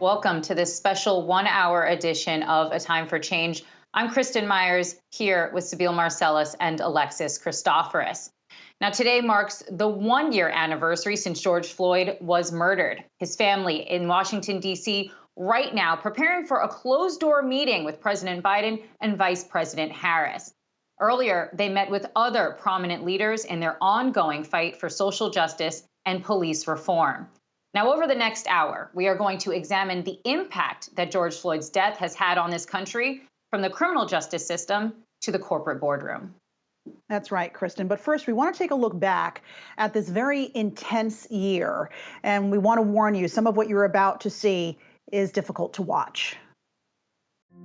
Welcome to this special 1-hour edition of A Time for Change. I'm Kristen Myers, here with Sabeel Marcellus and Alexis Christoforous. Now, today marks the 1-year anniversary since George Floyd was murdered. His family in Washington, D.C., right now preparing for a closed-door meeting with President Biden and Vice President Harris. Earlier, they met with other prominent leaders in their ongoing fight for social justice and police reform. Now, over the next hour, we are going to examine the impact that George Floyd's death has had on this country, from the criminal justice system to the corporate boardroom. That's right, Kristen. But first, we want to take a look back at this very intense year. And we want to warn you, some of what you're about to see is difficult to watch.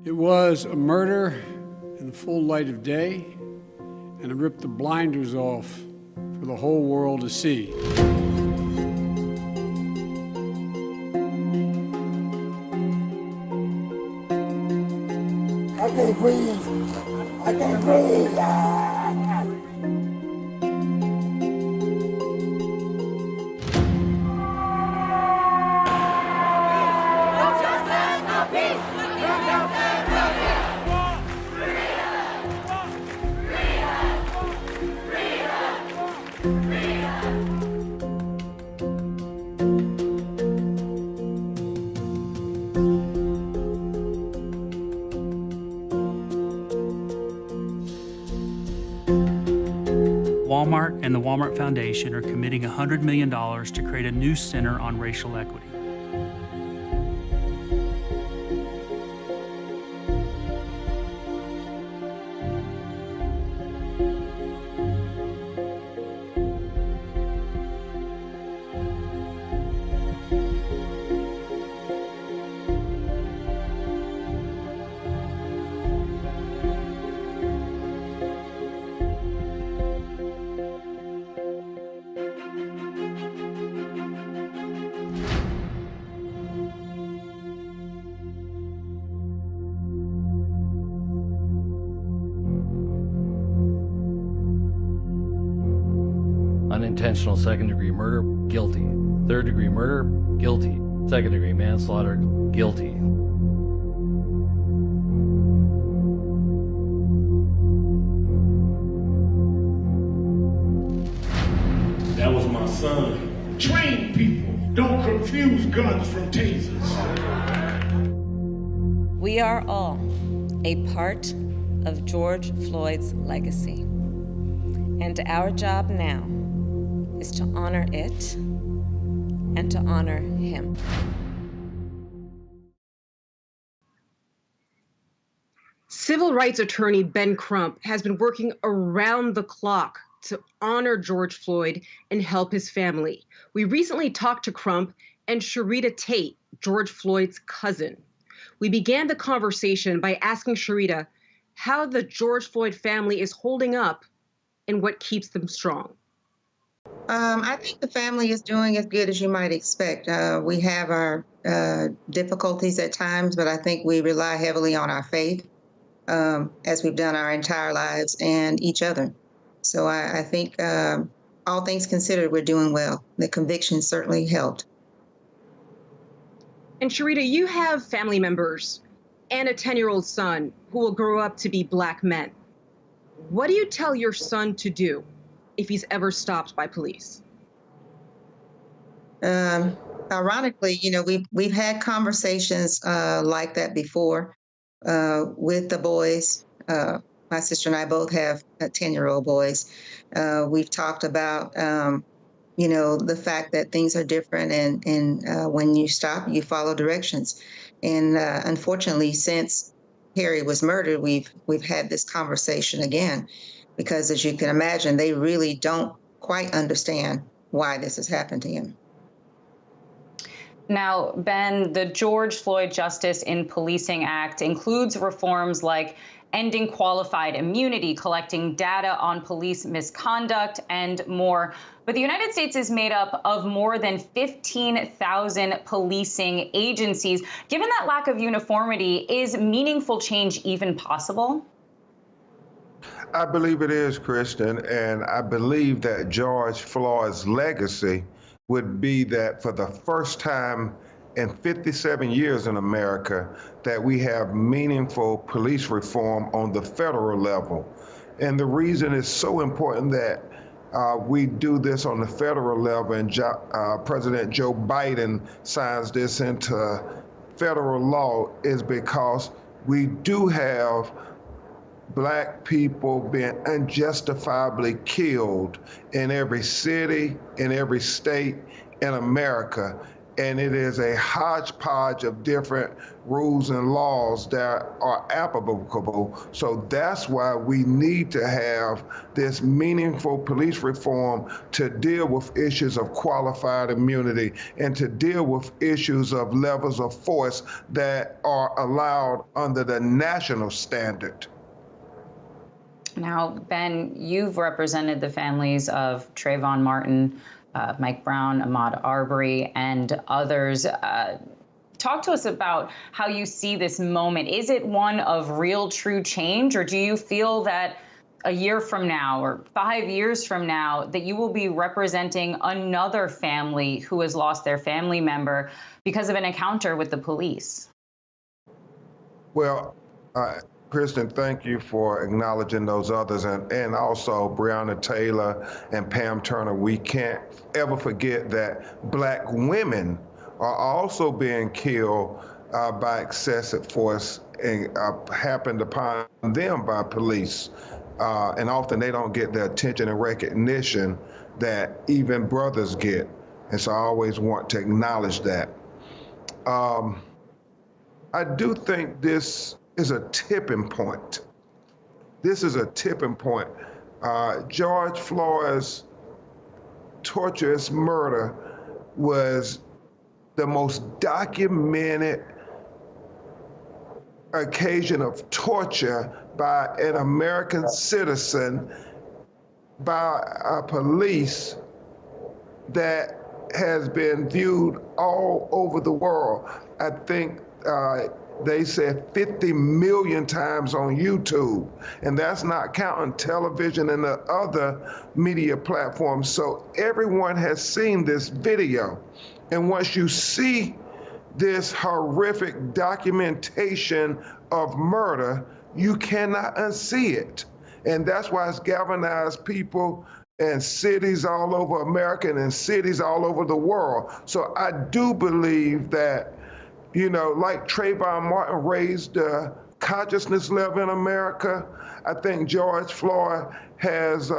It was a murder in the full light of day, and it ripped the blinders off for the whole world to see. I can't breathe. I can't breathe. Walmart and the Walmart Foundation are committing $100 million to create a new center on racial equity. Unintentional second-degree murder, guilty. Third-degree murder, guilty. Second-degree manslaughter, guilty. That was my son. Train people. Don't confuse guns from tasers. We are all a part of George Floyd's legacy. And our job now is to honor it and to honor him. Civil rights attorney Ben Crump has been working around the clock to honor George Floyd and help his family. We recently talked to Crump and Sharita Tate, George Floyd's cousin. We began the conversation by asking Sharita how the George Floyd family is holding up and what keeps them strong. I think the family is doing as good as you might expect. We have our difficulties at times, but I think we rely heavily on our faith, as we've done our entire lives, and each other. So I think all things considered, we're doing well. The conviction certainly helped. And Sharita, you have family members and a 10-year-old son who will grow up to be Black men. What do you tell your son to do if he's ever stopped by police? Ironically, we've had conversations like that before with the boys. My sister and I both have 10-year-old boys. We've talked about, the fact that things are different, and when you stop, you follow directions. And unfortunately, since Harry was murdered, we've had this conversation again, because as you can imagine, they really don't quite understand why this has happened to him. Now, Ben, the George Floyd Justice in Policing Act includes reforms like ending qualified immunity, collecting data on police misconduct, and more. But the United States is made up of more than 15,000 policing agencies. Given that lack of uniformity, is meaningful change even possible? I believe it is, Kristen, and I believe that George Floyd's legacy would be that for the first time in 57 years in America that we have meaningful police reform on the federal level. And the reason it's so important that we do this on the federal level and President Joe Biden signs this into federal law is because we do have Black people being unjustifiably killed in every city, in every state in America. And it is a hodgepodge of different rules and laws that are applicable. So that's why we need to have this meaningful police reform to deal with issues of qualified immunity and to deal with issues of levels of force that are allowed under the national standard. Now, Ben, you've represented the families of Trayvon Martin, Mike Brown, Ahmaud Arbery, and others. Talk to us about how you see this moment. Is it one of real, true change, or do you feel that a year from now or 5 years from now that you will be representing another family who has lost their family member because of an encounter with the police? Well, Kristen, thank you for acknowledging those others, and also Breonna Taylor and Pam Turner. We can't ever forget that Black women are also being killed by excessive force and happened upon them by police. And often they don't get the attention and recognition that even brothers get. And so I always want to acknowledge that. I do think this is a tipping point. This is a tipping point. George Floyd's torturous murder was the most documented occasion of torture by an American citizen by a police that has been viewed all over the world. I think they said 50 million times on YouTube, and that's not counting television and the other media platforms. So everyone has seen this video. And once you see this horrific documentation of murder, you cannot unsee it. And that's why it's galvanized people in cities all over America and in cities all over the world. So I do believe that, you know, like Trayvon Martin raised the consciousness level in America, I think George Floyd has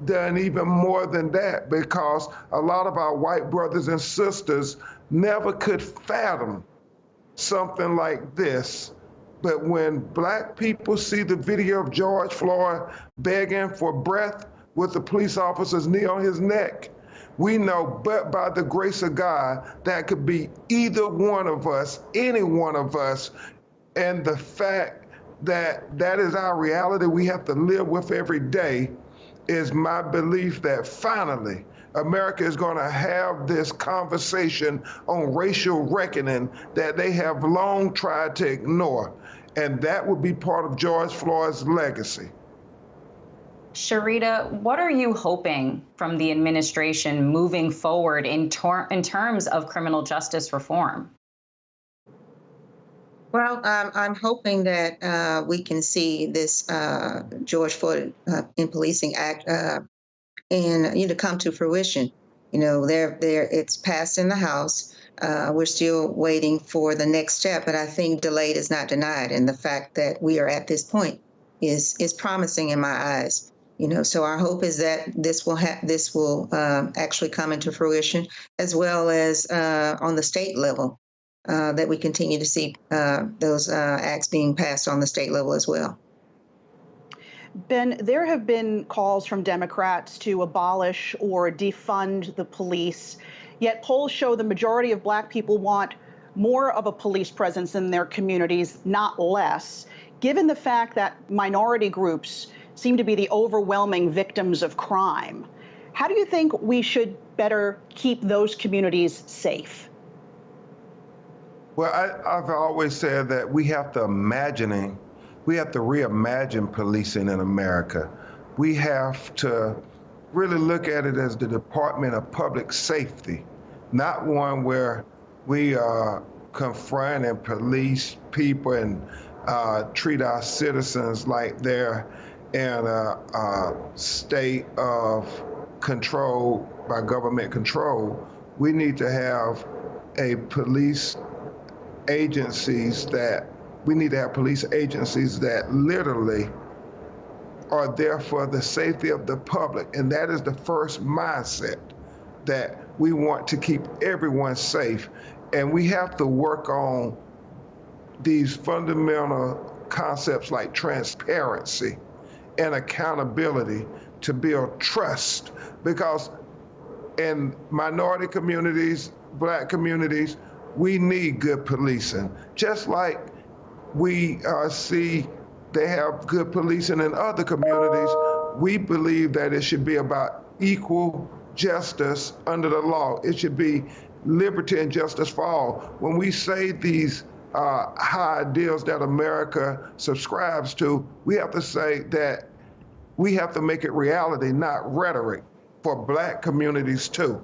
done even more than that, because a lot of our white brothers and sisters never could fathom something like this. But when Black people see the video of George Floyd begging for breath with the police officer's knee on his neck, we know, but by the grace of God, that could be either one of us, any one of us. And the fact that that is our reality we have to live with every day is my belief that finally America is going to have this conversation on racial reckoning that they have long tried to ignore. And that would be part of George Floyd's legacy. Sharita, what are you hoping from the administration moving forward in terms of criminal justice reform? Well, I'm hoping that we can see this George Floyd in Policing Act and come to fruition. You know, it's passed in the House. We're still waiting for the next step, but I think delayed is not denied, and the fact that we are at this point is promising in my eyes. You know, so our hope is that this will actually come into fruition, as well as on the state level, that we continue to see those acts being passed on the state level as well. Ben, there have been calls from Democrats to abolish or defund the police, yet polls show the majority of Black people want more of a police presence in their communities, not less, given the fact that minority groups seem to be the overwhelming victims of crime. How do you think we should better keep those communities safe? Well, I've always said that we have to reimagine policing in America. We have to really look at it as the Department of Public Safety, not one where we confront and police people and treat our citizens like they're in a state of control by government control. We need to have police agencies that literally are there for the safety of the public. And that is the first mindset, that we want to keep everyone safe. And we have to work on these fundamental concepts like transparency and accountability to build trust. Because in minority communities, Black communities, we need good policing. Just like we see they have good policing in other communities, we believe that it should be about equal justice under the law. It should be liberty and justice for all. When we say these high ideals that America subscribes to, we have to say that we have to make it reality, not rhetoric, for Black communities too.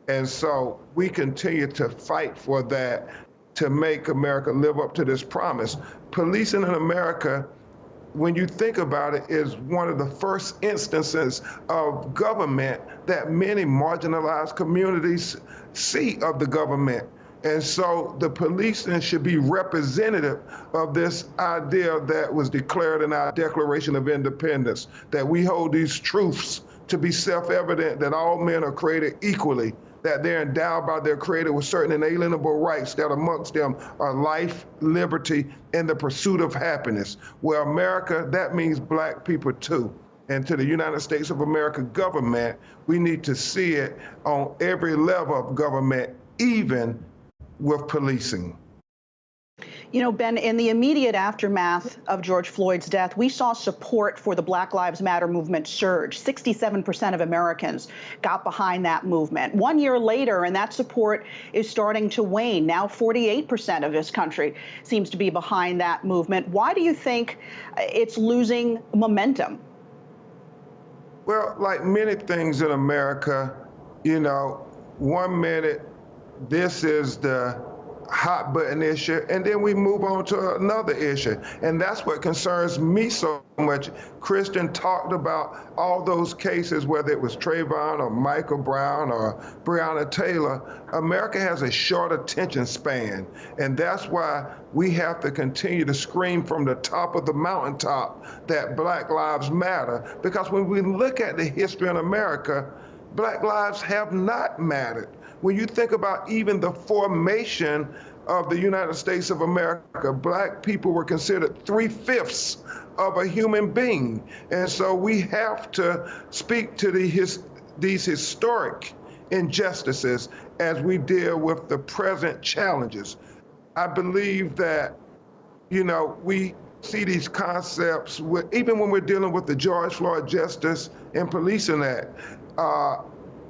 And so we continue to fight for that, to make America live up to this promise. Policing in America, when you think about it, is one of the first instances of government that many marginalized communities see of the government. And so the policing should be representative of this idea that was declared in our Declaration of Independence, that we hold these truths to be self-evident, that all men are created equally, that they're endowed by their Creator with certain inalienable rights, that amongst them are life, liberty, and the pursuit of happiness. Well, America, that means Black people too. And to the United States of America government, we need to see it on every level of government, even with policing. You know, Ben, in the immediate aftermath of George Floyd's death, we saw support for the Black Lives Matter movement surge. 67% of Americans got behind that movement. 1 year later, and that support is starting to wane. Now 48% of this country seems to be behind that movement. Why do you think it's losing momentum? Well, like many things in America, you know, 1 minute, this is the hot button issue, and then we move on to another issue. And that's what concerns me so much. Kristen talked about all those cases, whether it was Trayvon or Michael Brown or Breonna Taylor. America has a short attention span, and that's why we have to continue to scream from the top of the mountaintop that Black Lives Matter. Because when we look at the history in America, Black lives have not mattered. When you think about even the formation of the United States of America, Black people were considered 3/5 of a human being. And so we have to speak to these historic injustices as we deal with the present challenges. I believe that, you know, we see these concepts, even when we're dealing with the George Floyd Justice and Policing Act.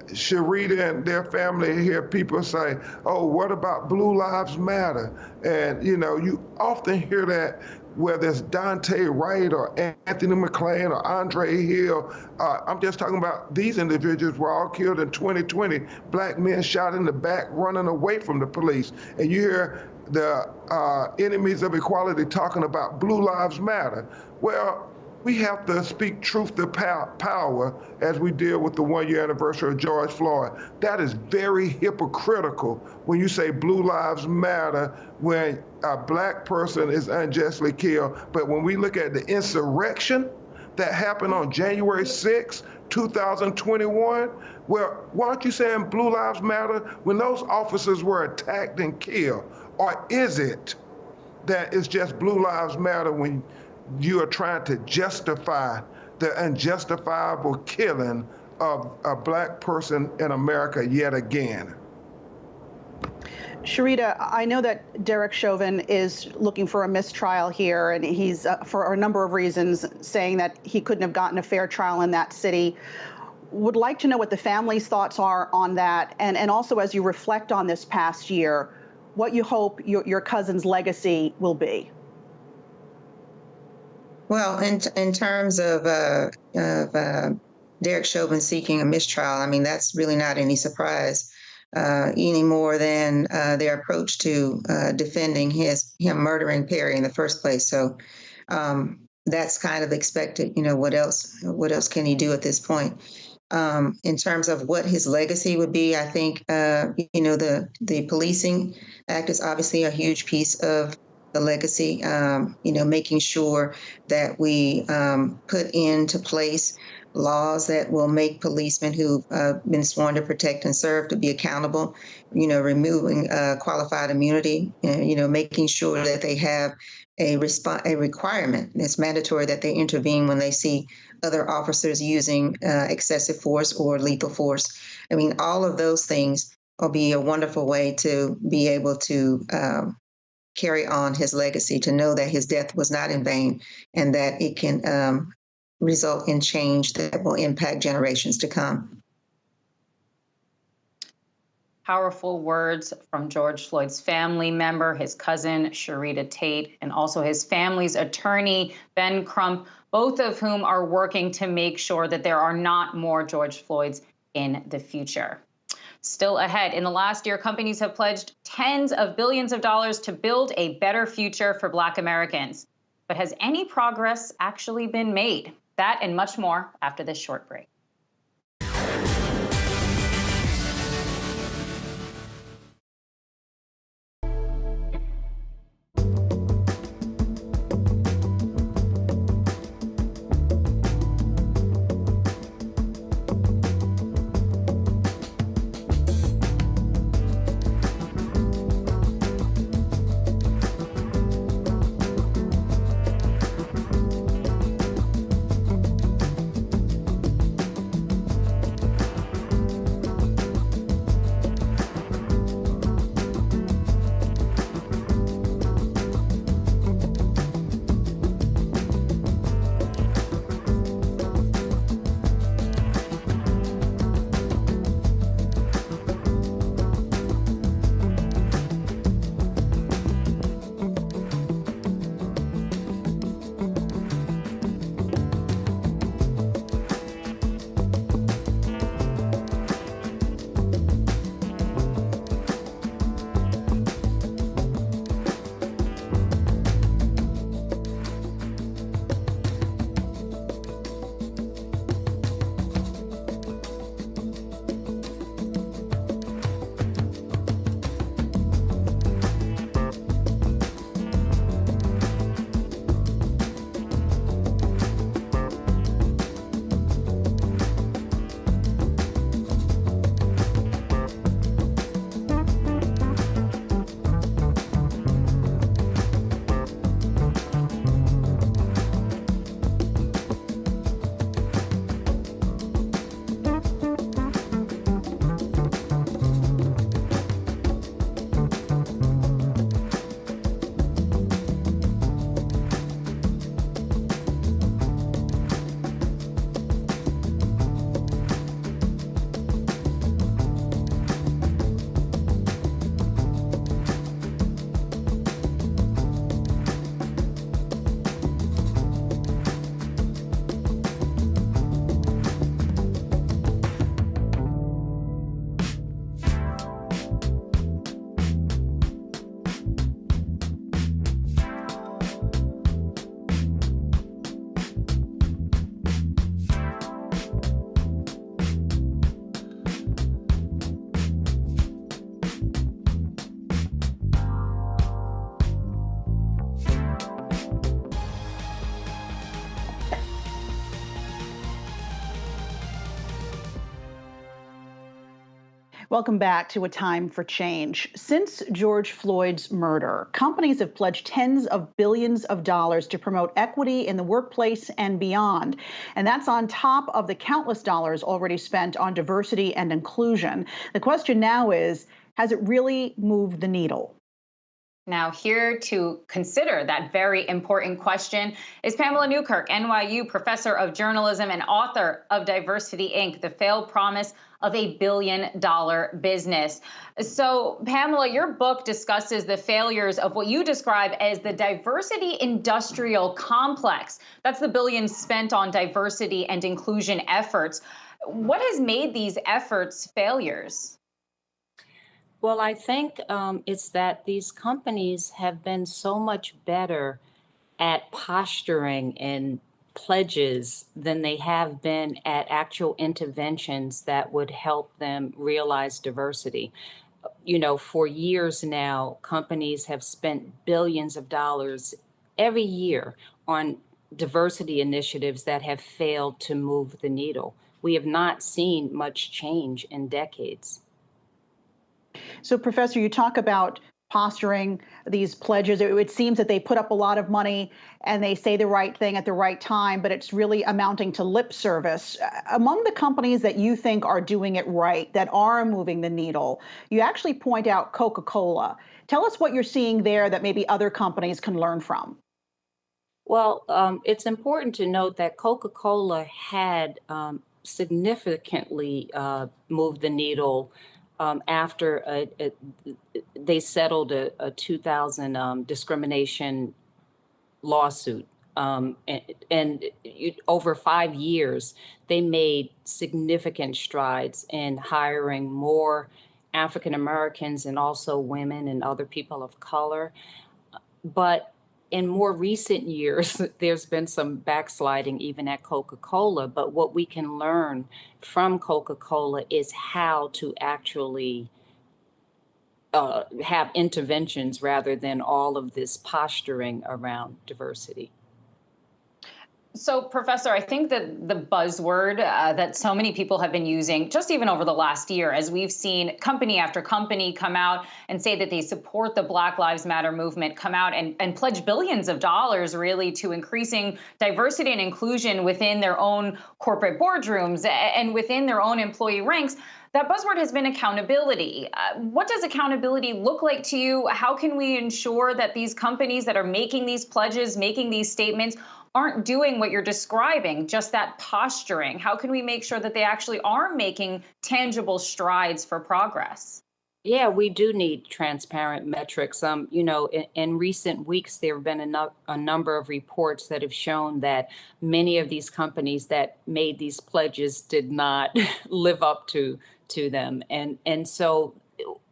Sharita and their family hear people say, oh, what about Blue Lives Matter? And, you know, you often hear that whether it's Dante Wright or Anthony McClain or Andre Hill. I'm just talking about these individuals were all killed in 2020, Black men shot in the back running away from the police. And you hear the enemies of equality talking about Blue Lives Matter. Well, we have to speak truth to power as we deal with the 1 year anniversary of George Floyd. That is very hypocritical when you say Blue Lives Matter when a Black person is unjustly killed. But when we look at the insurrection that happened on January 6, 2021, well, why aren't you saying Blue Lives Matter when those officers were attacked and killed? Or is it that it's just Blue Lives Matter when you are trying to justify the unjustifiable killing of a Black person in America yet again? Sharita, I know that Derek Chauvin is looking for a mistrial here, and he's, for a number of reasons, saying that he couldn't have gotten a fair trial in that city. Would like to know what the family's thoughts are on that, and also as you reflect on this past year, what you hope your cousin's legacy will be. Well, in terms of Derek Chauvin seeking a mistrial, I mean, that's really not any surprise. any more than their approach to defending him murdering Perry in the first place. So that's kind of expected. What else can he do at this point? In terms of what his legacy would be, I think the Policing Act is obviously a huge piece of the legacy. Making sure that we put into place laws that will make policemen who've been sworn to protect and serve to be accountable. Removing qualified immunity. Making sure that they have a requirement. It's mandatory that they intervene when they see other officers using excessive force or lethal force. I mean, all of those things will be a wonderful way to be able to carry on his legacy, to know that his death was not in vain and that it can result in change that will impact generations to come. Powerful words from George Floyd's family member, his cousin, Sharita Tate, and also his family's attorney, Ben Crump, both of whom are working to make sure that there are not more George Floyds in the future. Still ahead, in the last year, companies have pledged tens of billions of dollars to build a better future for Black Americans. But has any progress actually been made? That and much more after this short break. Welcome back to A Time for Change. Since George Floyd's murder, companies have pledged tens of billions of dollars to promote equity in the workplace and beyond. And that's on top of the countless dollars already spent on diversity and inclusion. The question now is, has it really moved the needle? Now, here to consider that very important question is Pamela Newkirk, NYU professor of journalism and author of Diversity, Inc., The Failed Promise of a $1 billion business. So, Pamela, your book discusses the failures of what you describe as the diversity industrial complex. That's the billions spent on diversity and inclusion efforts. What has made these efforts failures? Well, I think it's that these companies have been so much better at posturing and pledges than they have been at actual interventions that would help them realize diversity. You know, for years now, companies have spent billions of dollars every year on diversity initiatives that have failed to move the needle. We have not seen much change in decades. So, Professor, you talk about posturing these pledges. It seems that they put up a lot of money and they say the right thing at the right time, but it's really amounting to lip service. Among the companies that you think are doing it right, that are moving the needle, you actually point out Coca-Cola. Tell us what you're seeing there that maybe other companies can learn from. Well, it's important to note that Coca-Cola had significantly moved the needle after they settled a 2000 discrimination lawsuit. Over 5 years, they made significant strides in hiring more African Americans and also women and other people of color. But in more recent years, there's been some backsliding even at Coca-Cola. But what we can learn from Coca-Cola is how to actually have interventions rather than all of this posturing around diversity. So, Professor, I think that the buzzword that so many people have been using, just even over the last year, as we've seen company after company come out and say that they support the Black Lives Matter movement, come out and pledge billions of dollars really to increasing diversity and inclusion within their own corporate boardrooms and within their own employee ranks. That buzzword has been accountability. What does accountability look like to you? How can we ensure that these companies that are making these pledges, making these statements, aren't doing what you're describing, just that posturing? How can we make sure that they actually are making tangible strides for progress? Yeah, we do need transparent metrics. In recent weeks, there have been a number of reports that have shown that many of these companies that made these pledges did not live up to them. And so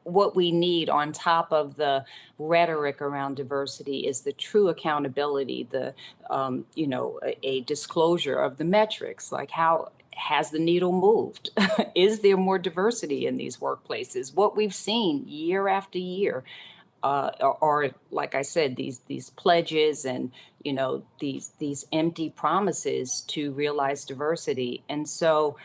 what we need on top of the rhetoric around diversity is the true accountability, a disclosure of the metrics, like how has the needle moved? Is there more diversity in these workplaces? What we've seen year after year are, like I said, these pledges and these empty promises to realize diversity. And so,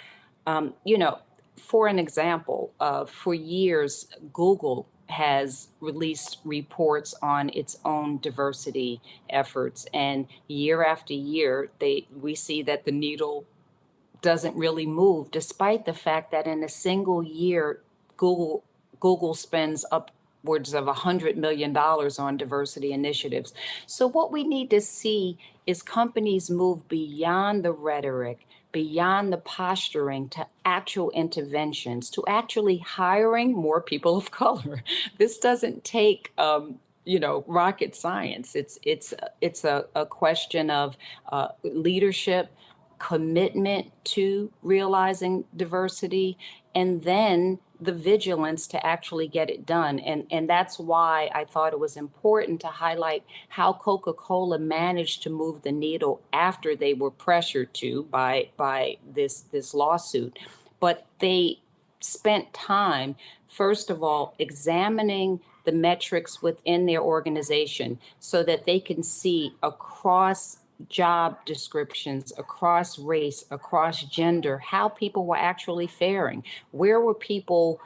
for an example, for years, Google has released reports on its own diversity efforts, and year after year, we see that the needle doesn't really move, despite the fact that in a single year, Google spends upwards of $100 million on diversity initiatives. So what we need to see is companies move beyond the rhetoric, beyond the posturing, to actual interventions, to actually hiring more people of color. This doesn't take rocket science. It's a question of leadership, commitment to realizing diversity, and then the vigilance to actually get it done. And that's why I thought it was important to highlight how Coca-Cola managed to move the needle after they were pressured to by this lawsuit. But they spent time, first of all, examining the metrics within their organization so that they can see across job descriptions, across race, across gender, how people were actually faring. Where were people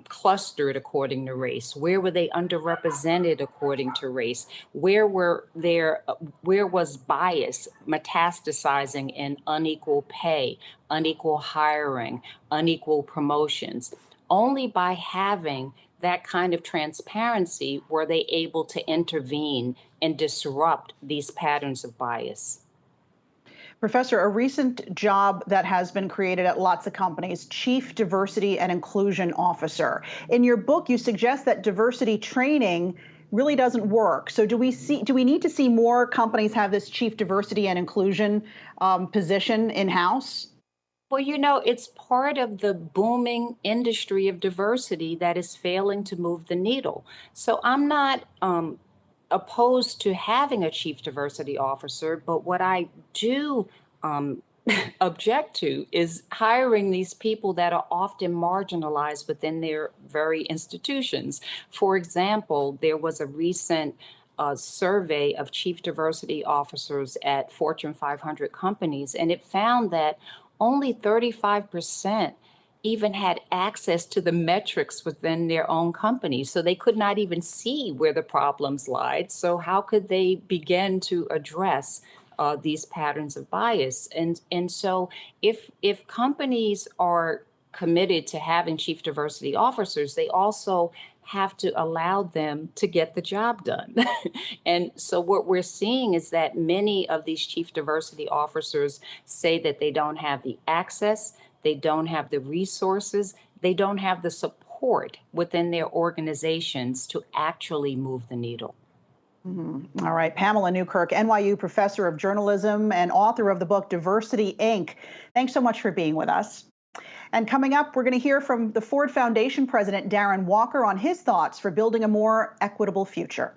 clustered according to race? Where were they underrepresented according to race? Where was bias metastasizing in unequal pay, unequal hiring, unequal promotions? Only by having that kind of transparency were they able to intervene and disrupt these patterns of bias. Professor, a recent job that has been created at lots of companies, Chief Diversity and Inclusion Officer. In your book, you suggest that diversity training really doesn't work. So do we need to see more companies have this Chief Diversity and Inclusion position in-house? Well, it's part of the booming industry of diversity that is failing to move the needle. So I'm not opposed to having a chief diversity officer, but what I do um, object to is hiring these people that are often marginalized within their very institutions. For example, there was a recent survey of chief diversity officers at Fortune 500 companies, and it found that only 35% even had access to the metrics within their own company. So they could not even see where the problems lied. So how could they begin to address these patterns of bias? And so if companies are committed to having chief diversity officers, they also have to allow them to get the job done. And so what we're seeing is that many of these chief diversity officers say that they don't have the access, they don't have the resources, they don't have the support within their organizations to actually move the needle. All right, Pamela Newkirk, NYU professor of journalism and author of the book Diversity, Inc. Thanks so much for being with us. And coming up, we're going to hear from the Ford Foundation president, Darren Walker, on his thoughts for building a more equitable future.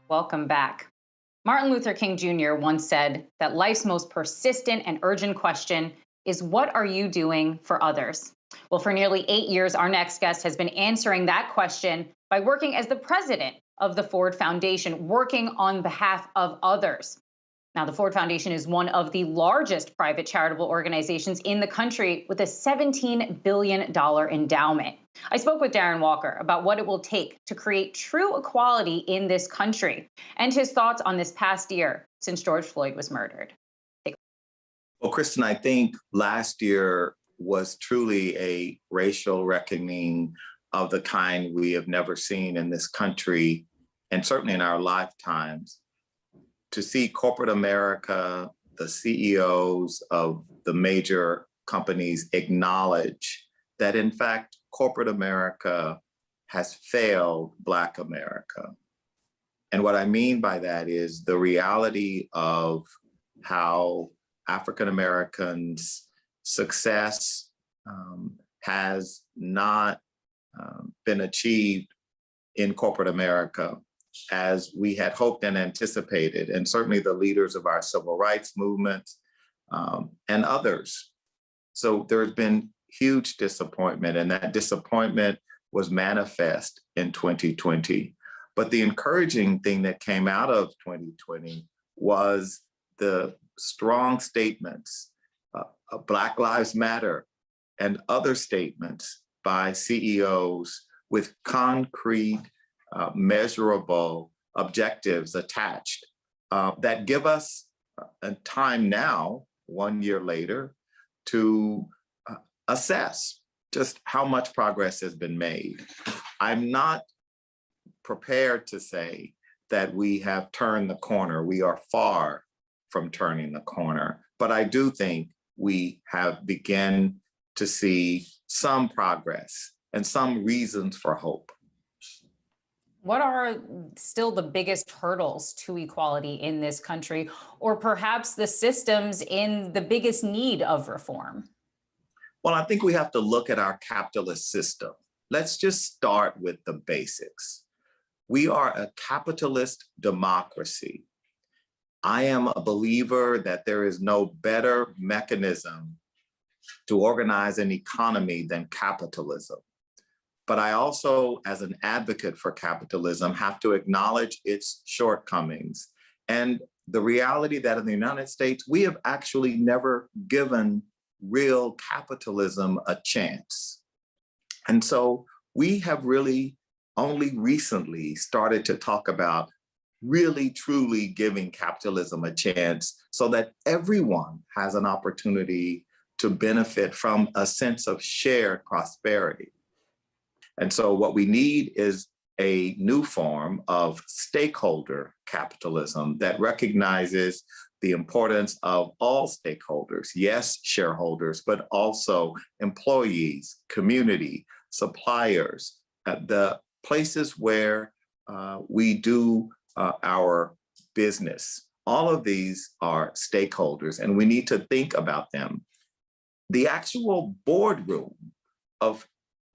Welcome back. Martin Luther King Jr. once said that life's most persistent and urgent question is, what are you doing for others? Well, for nearly 8 years, our next guest has been answering that question by working as the president of the Ford Foundation, working on behalf of others. Now, the Ford Foundation is one of the largest private charitable organizations in the country with a $17 billion endowment. I spoke with Darren Walker about what it will take to create true equality in this country and his thoughts on this past year since George Floyd was murdered. Well, Kristen, I think last year was truly a racial reckoning of the kind we have never seen in this country, and certainly in our lifetimes. to see corporate America, the CEOs of the major companies acknowledge that in fact, corporate America has failed Black America. And what I mean by that is the reality of how African Americans' success has not been achieved in corporate America as we had hoped and anticipated, and certainly the leaders of our civil rights movement and others. So there's been huge disappointment, and that disappointment was manifest in 2020. But the encouraging thing that came out of 2020 was the strong statements of Black Lives Matter and other statements by CEOs with concrete, measurable objectives attached that give us a time now, 1 year later, to assess just how much progress has been made. I'm not prepared to say that we have turned the corner. We are far from turning the corner, but I do think we have begun to see some progress and some reasons for hope. What are still the biggest hurdles to equality in this country, or perhaps the systems in the biggest need of reform? Well, I think we have to look at our capitalist system. Let's just start with the basics. We are a capitalist democracy. I am a believer that there is no better mechanism to organize an economy than capitalism. But I also, as an advocate for capitalism, have to acknowledge its shortcomings and the reality that in the United States, we have actually never given real capitalism a chance. And so we have really only recently started to talk about really, truly giving capitalism a chance so that everyone has an opportunity to benefit from a sense of shared prosperity. And so what we need is a new form of stakeholder capitalism that recognizes the importance of all stakeholders, yes, shareholders, but also employees, community, suppliers, the places where we do our business. All of these are stakeholders, and we need to think about them. The actual boardroom of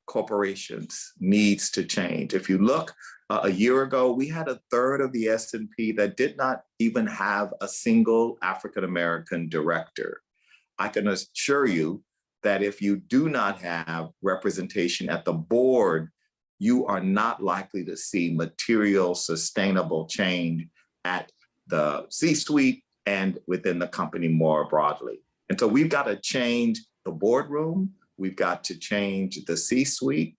corporations needs to change. If you look a year ago, we had a third of the S&P that did not even have a single African-American director. I can assure you that if you do not have representation at the board, you are not likely to see material, sustainable change at the C-suite and within the company more broadly. And so we've got to change the boardroom. We've got to change the C-suite.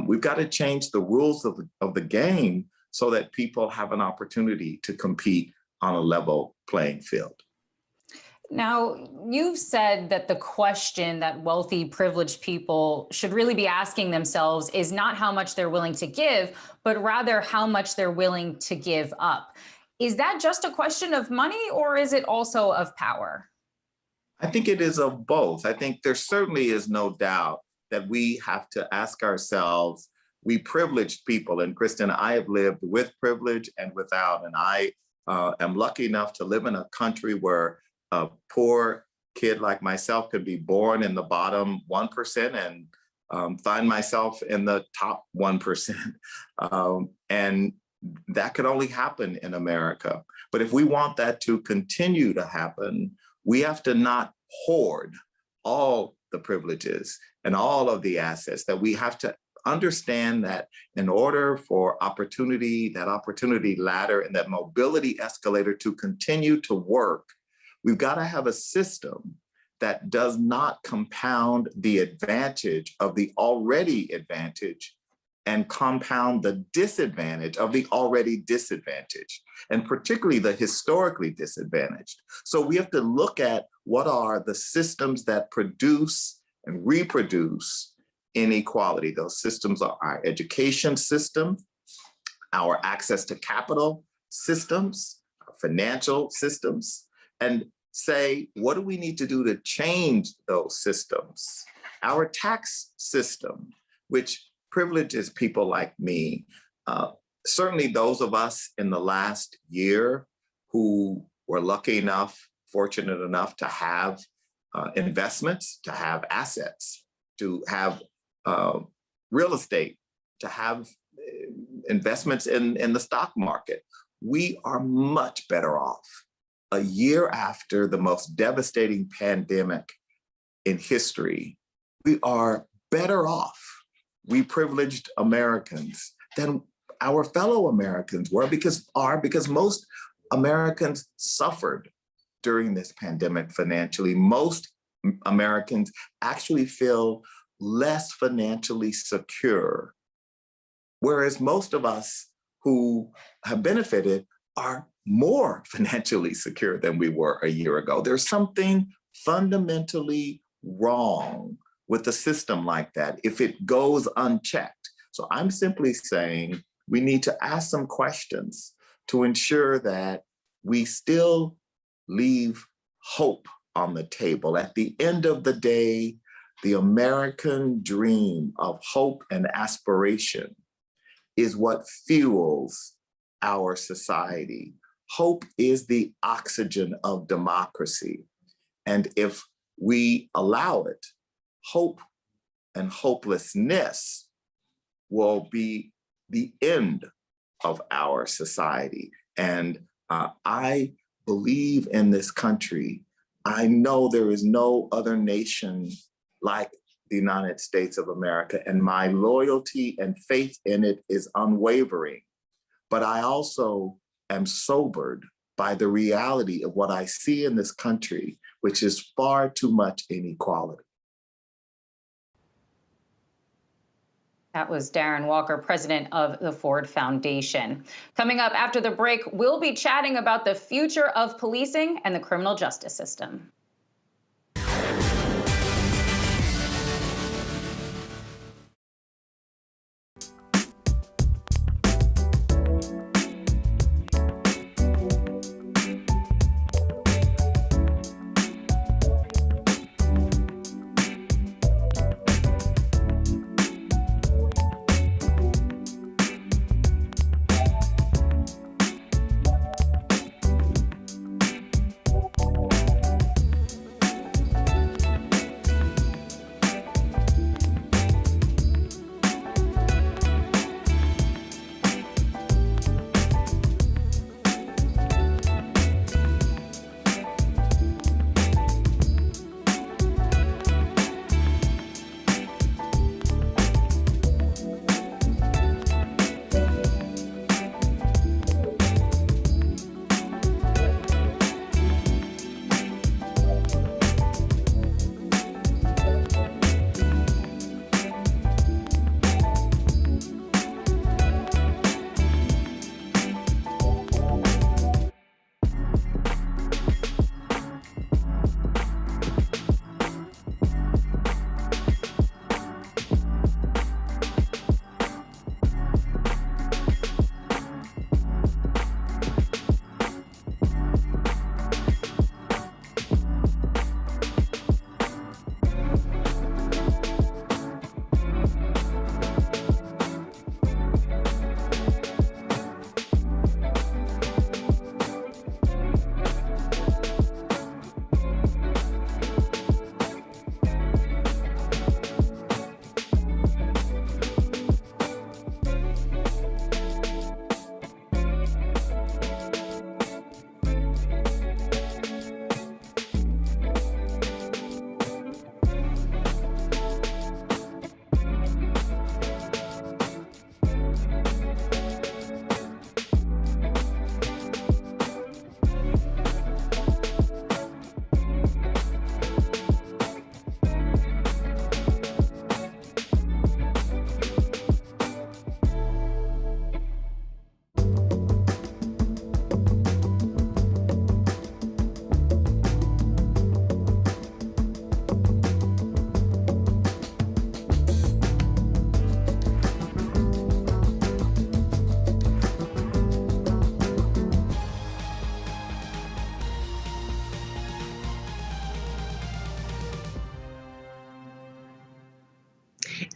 We've got to change the rules of the game so that people have an opportunity to compete on a level playing field. Now, you've said that the question that wealthy, privileged people should really be asking themselves is not how much they're willing to give, but rather how much they're willing to give up. Is that just a question of money, or is it also of power? I think it is of both. I think there certainly is no doubt that we have to ask ourselves, we privileged people, and Kristen, I have lived with privilege and without, and I am lucky enough to live in a country where a poor kid like myself could be born in the bottom 1% and find myself in the top 1%. And that could only happen in America. But if we want that to continue to happen, we have to not hoard all the privileges and all of the assets, that we have to understand that in order for opportunity, that opportunity ladder and that mobility escalator to continue to work, we've got to have a system that does not compound the advantage of the already advantaged and compound the disadvantage of the already disadvantaged, and particularly the historically disadvantaged. So we have to look at what are the systems that produce and reproduce inequality. Those systems are our education system, our access to capital systems, our financial systems and say, what do we need to do to change those systems? Our tax system, which privileges people like me, certainly those of us in the last year who were lucky enough, fortunate enough to have investments, to have assets, to have real estate, to have investments in the stock market. We are much better off a year after the most devastating pandemic in history. We are better off, we privileged Americans, than our fellow Americans were because most Americans suffered during this pandemic financially. Most Americans actually feel less financially secure, whereas most of us who have benefited are more financially secure than we were a year ago. There's something fundamentally wrong with a system like that if it goes unchecked. So I'm simply saying we need to ask some questions to ensure that we still leave hope on the table. At the end of the day, the American dream of hope and aspiration is what fuels our society. Hope is the oxygen of democracy. And if we allow it, hope and hopelessness will be the end of our society. And I believe in this country. I know there is no other nation like the United States of America, and my loyalty and faith in it is unwavering. But I also am sobered by the reality of what I see in this country, which is far too much inequality. That was Darren Walker, president of the Ford Foundation. Coming up after the break, we'll be chatting about the future of policing and the criminal justice system.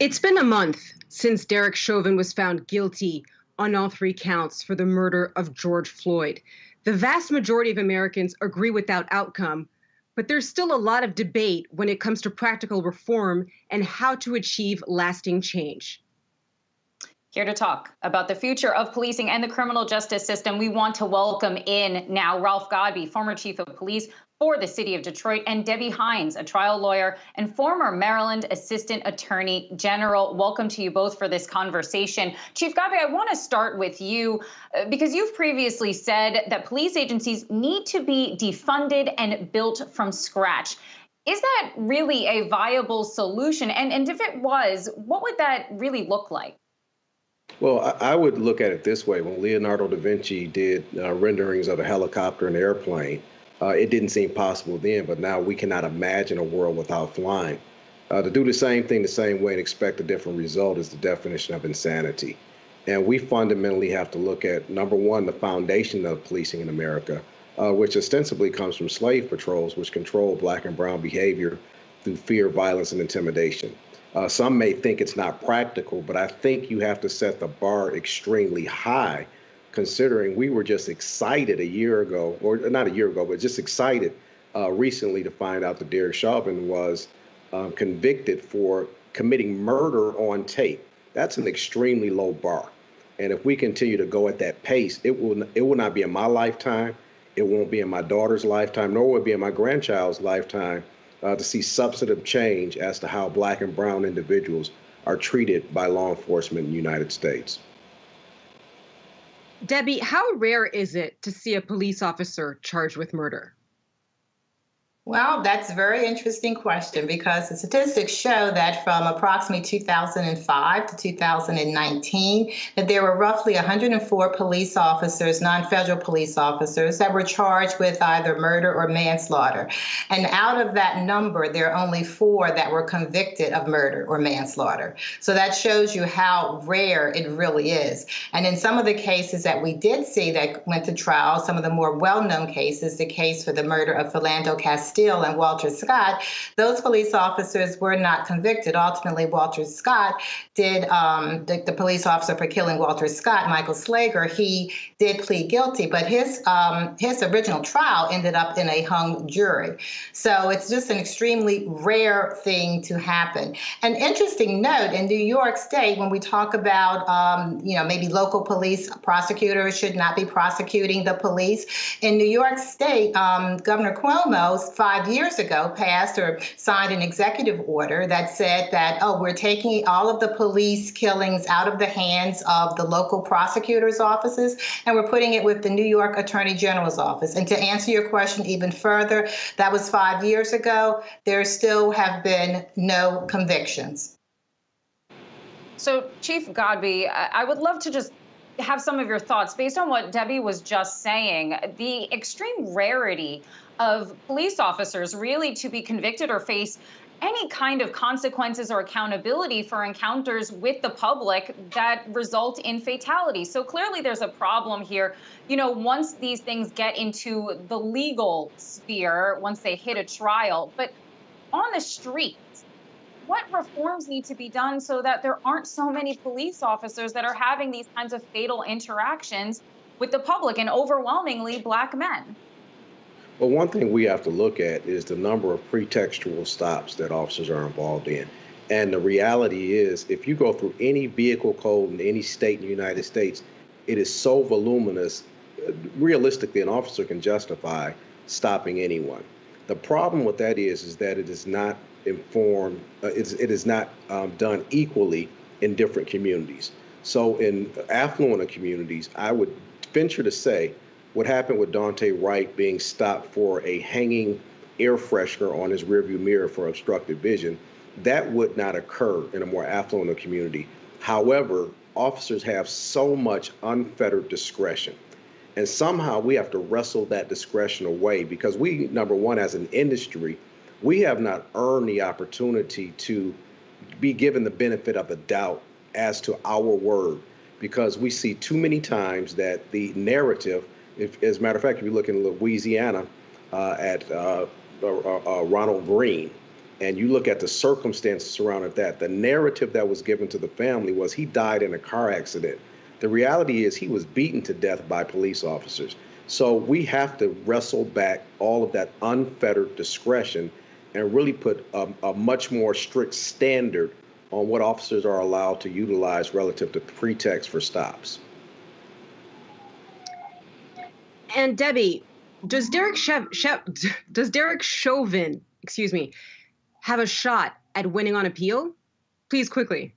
It's been a month since Derek Chauvin was found guilty on all 3 counts for the murder of George Floyd. The vast majority of Americans agree with that outcome, but there's still a lot of debate when it comes to practical reform and how to achieve lasting change. Here to talk about the future of policing and the criminal justice system, we want to welcome in now Ralph Godbee, former chief of police for the city of Detroit, and Debbie Hines, a trial lawyer and former Maryland Assistant Attorney General. Welcome to you both for this conversation. Chief Godbee, I want to start with you because you've previously said that police agencies need to be defunded and built from scratch. Is that really a viable solution? And if it was, what would that really look like? Well, I would look at it this way. When Leonardo da Vinci did renderings of a helicopter and airplane, it didn't seem possible then, but now we cannot imagine a world without flying. To do the same thing the same way and expect a different result is the definition of insanity. And we fundamentally have to look at, number one, the foundation of policing in America, which ostensibly comes from slave patrols, which control Black and brown behavior through fear, violence, and intimidation. Some may think it's not practical, but I think you have to set the bar extremely high, considering we were just excited a year ago, or not a year ago, but just excited recently to find out that Derek Chauvin was convicted for committing murder on tape. That's an extremely low bar. And if we continue to go at that pace, it will not be in my lifetime, it won't be in my daughter's lifetime, nor will it be in my grandchild's lifetime to see substantive change as to how Black and brown individuals are treated by law enforcement in the United States. Debbie, how rare is it to see a police officer charged with murder? Well, that's a very interesting question because the statistics show that from approximately 2005 to 2019, that there were roughly 104 police officers, non-federal police officers, that were charged with either murder or manslaughter. And out of that number, there are only 4 that were convicted of murder or manslaughter. So that shows you how rare it really is. And in some of the cases that we did see that went to trial, some of the more well-known cases, the case for the murder of Philando Castile and Walter Scott, those police officers were not convicted. Ultimately, Walter Scott did, the police officer for killing Walter Scott, Michael Slager, he did plead guilty, but his original trial ended up in a hung jury. So it's just an extremely rare thing to happen. An interesting note, in New York State, when we talk about, maybe local police prosecutors should not be prosecuting the police, in New York State, Governor Cuomo 5 years ago passed or signed an executive order that said that, we're taking all of the police killings out of the hands of the local prosecutor's offices, and we're putting it with the New York Attorney General's office. And to answer your question even further, that was 5 years ago. There still have been no convictions. So, Chief Godbee, I would love to just have some of your thoughts based on what Debbie was just saying. The extreme rarity of police officers really to be convicted or face any kind of consequences or accountability for encounters with the public that result in fatality. So clearly there's a problem here. Once these things get into the legal sphere, once they hit a trial, but on the streets, what reforms need to be done so that there aren't so many police officers that are having these kinds of fatal interactions with the public and overwhelmingly Black men? Well, one thing we have to look at is the number of pretextual stops that officers are involved in. And the reality is, if you go through any vehicle code in any state in the United States, it is so voluminous, realistically, an officer can justify stopping anyone. The problem with that is that it is not informed, it is not done equally in different communities. So in affluent communities, I would venture to say what happened with Dante Wright being stopped for a hanging air freshener on his rearview mirror for obstructed vision, that would not occur in a more affluent community. However, officers have so much unfettered discretion. And somehow we have to wrestle that discretion away because we, number one, as an industry, we have not earned the opportunity to be given the benefit of the doubt as to our word, because we see too many times that the narrative, as a matter of fact, if you look in Louisiana at Ronald Green, and you look at the circumstances surrounding that, the narrative that was given to the family was he died in a car accident. The reality is he was beaten to death by police officers. So we have to wrestle back all of that unfettered discretion and really put a much more strict standard on what officers are allowed to utilize relative to pretext for stops. And Debbie, does Derek Chauvin, have a shot at winning on appeal? Please, quickly.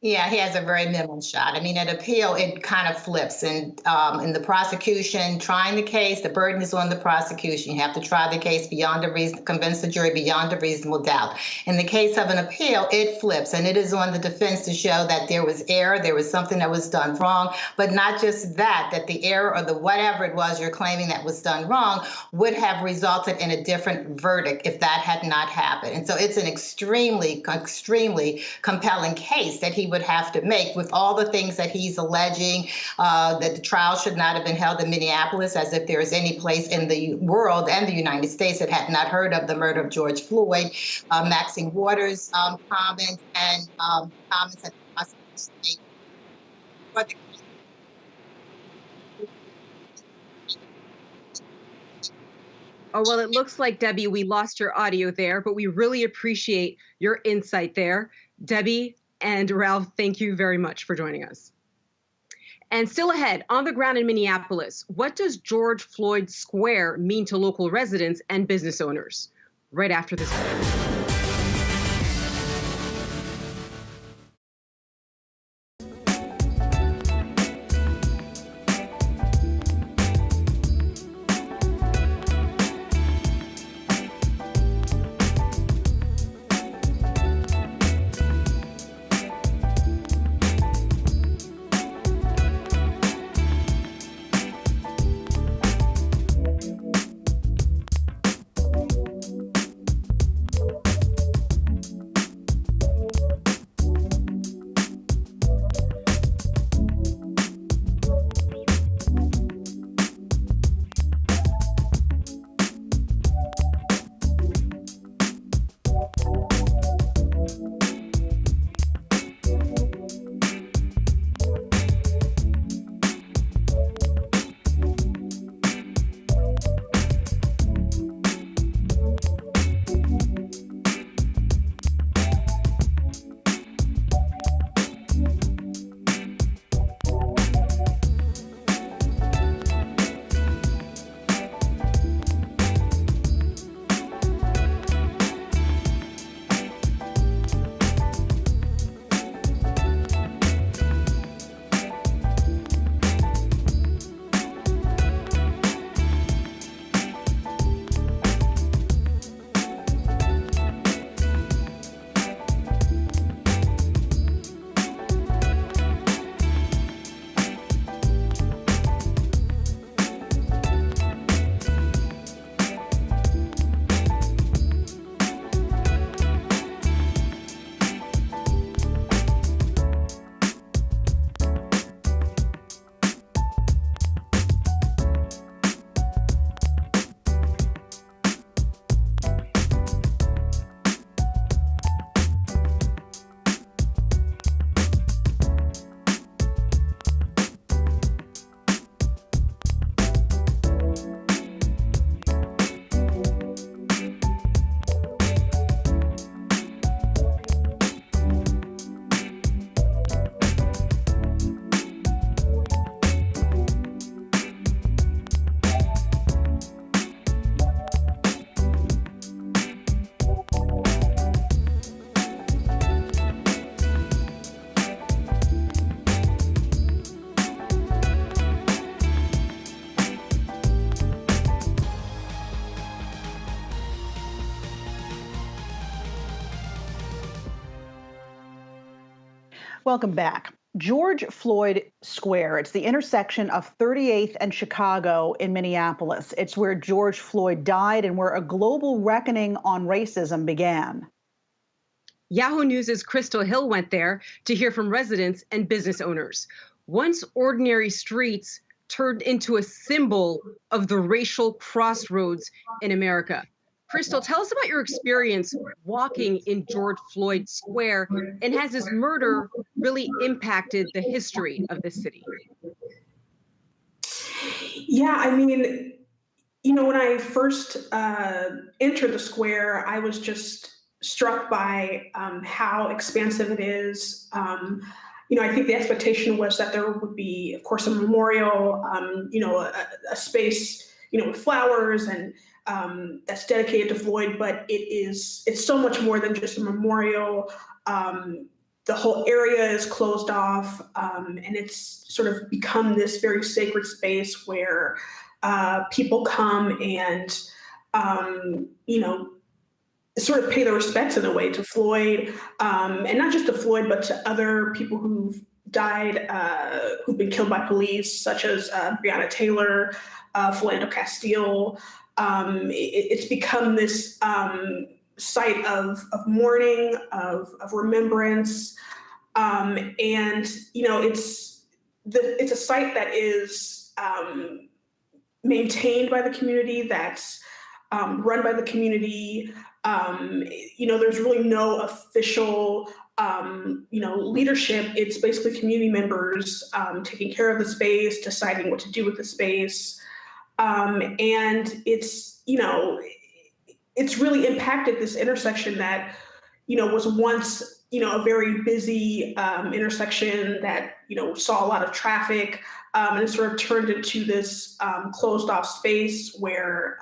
Yeah, he has a very minimal shot. I mean, at appeal, it kind of flips. And in the prosecution trying the case, the burden is on the prosecution. You have to try the case beyond a reason, convince the jury beyond a reasonable doubt. In the case of an appeal, it flips, and it is on the defense to show that there was error, there was something that was done wrong, but not just that, that the error or the whatever it was you're claiming that was done wrong would have resulted in a different verdict if that had not happened. And so it's an extremely, extremely compelling case that he would have to make with all the things that he's alleging, that the trial should not have been held in Minneapolis, as if there is any place in the world and the United States that had not heard of the murder of George Floyd. Maxine Waters' comments and comments at the prosecution. Oh, well, it looks like, Debbie, we lost your audio there, but we really appreciate your insight there. Debbie and Ralph, thank you very much for joining us. And still ahead, on the ground in Minneapolis, what does George Floyd Square mean to local residents and business owners? Right after this break. Welcome back. George Floyd Square, it's the intersection of 38th and Chicago in Minneapolis. It's where George Floyd died and where a global reckoning on racism began. Yahoo News' Crystal Hill went there to hear from residents and business owners. Once ordinary streets turned into a symbol of the racial crossroads in America. Crystal, tell us about your experience walking in George Floyd Square, and has this murder really impacted the history of this city? Yeah, I mean, when I first entered the square, I was just struck by how expansive it is. I think the expectation was that there would be, of course, a memorial, a space, with flowers and that's dedicated to Floyd, but it's so much more than just a memorial. The whole area is closed off, and it's sort of become this very sacred space where people come and, sort of pay their respects in a way to Floyd, and not just to Floyd, but to other people who've died, who've been killed by police, such as Breonna Taylor, Philando Castile. It's become this site of mourning, of remembrance, and it's a site that is maintained by the community, that's run by the community. There's really no official leadership. It's basically community members taking care of the space, deciding what to do with the space. And it's really impacted this intersection that, was once, a very busy intersection that, saw a lot of traffic, and it sort of turned into this closed off space where,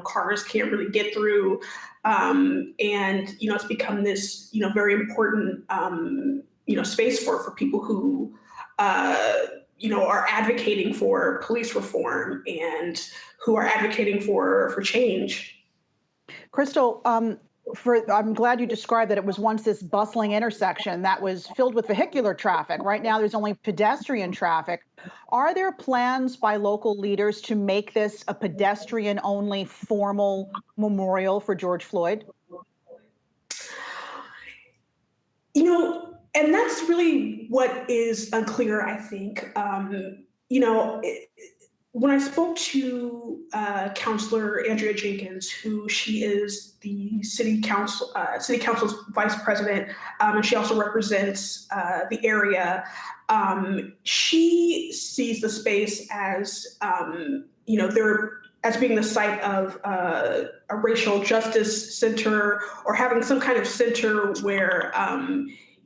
cars can't really get through. And, it's become this, very important, space for people who, are advocating for police reform and who are advocating for change. Crystal, I'm glad you described that it was once this bustling intersection that was filled with vehicular traffic. Right now, there's only pedestrian traffic. Are there plans by local leaders to make this a pedestrian-only formal memorial for George Floyd? And that's really what is unclear, I think. When I spoke to Councilor Andrea Jenkins, she is the city council's vice president, and she also represents the area. She sees the space as, as being the site of a racial justice center, or having some kind of center where,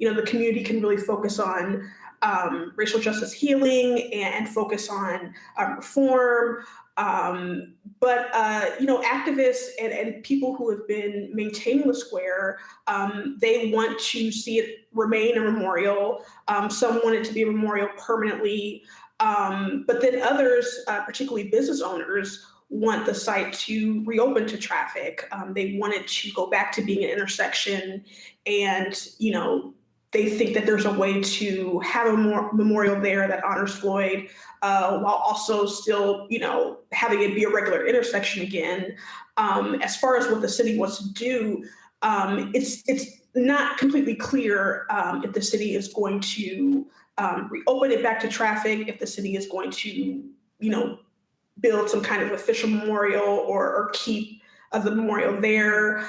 the community can really focus on racial justice healing and focus on reform. But activists and people who have been maintaining the square, they want to see it remain a memorial. Some want it to be a memorial permanently. But then others, particularly business owners, want the site to reopen to traffic. They want it to go back to being an intersection, and they think that there's a way to have a memorial there that honors Floyd, while also still, having it be a regular intersection again. As far as what the city wants to do, it's not completely clear if the city is going to reopen it back to traffic, if the city is going to, build some kind of official memorial or keep the memorial there.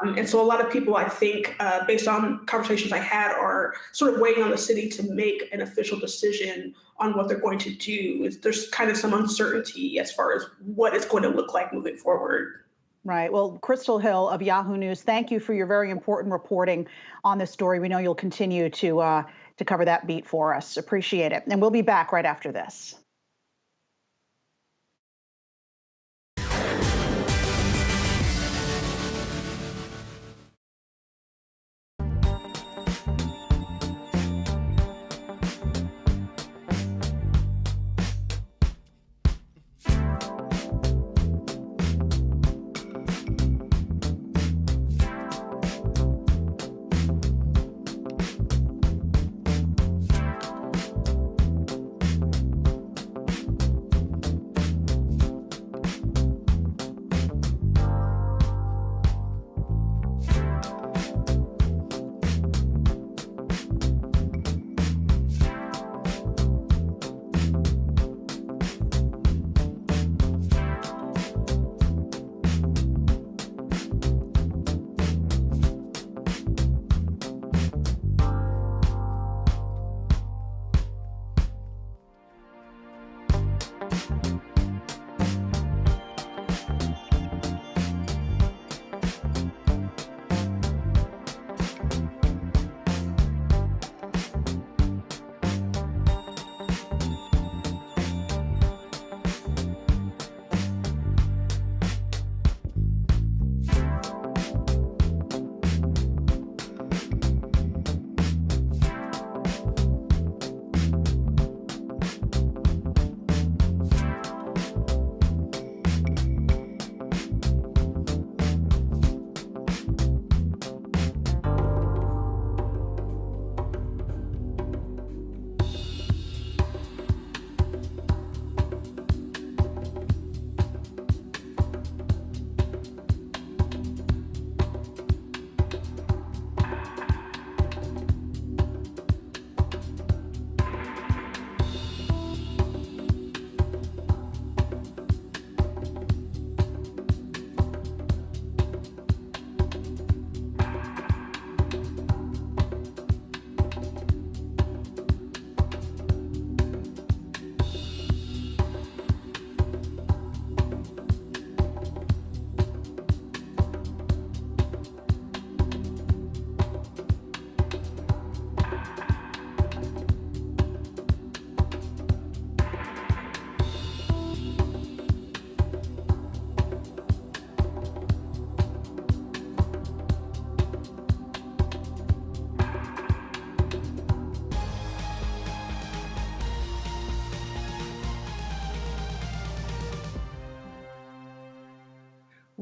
And so a lot of people, I think, based on conversations I had, are sort of waiting on the city to make an official decision on what they're going to do. There's kind of some uncertainty as far as what it's going to look like moving forward. Right. Well, Crystal Hill of Yahoo News, thank you for your very important reporting on this story. We know you'll continue to cover that beat for us. Appreciate it. And we'll be back right after this.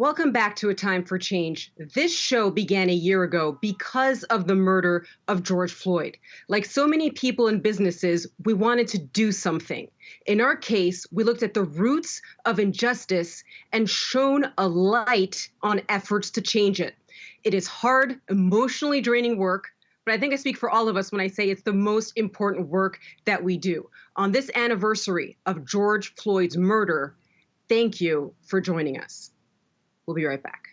Welcome back to A Time for Change. This show began a year ago because of the murder of George Floyd. Like so many people and businesses, we wanted to do something. In our case, we looked at the roots of injustice and shone a light on efforts to change it. It is hard, emotionally draining work, but I think I speak for all of us when I say it's the most important work that we do. On this anniversary of George Floyd's murder, thank you for joining us. We'll be right back.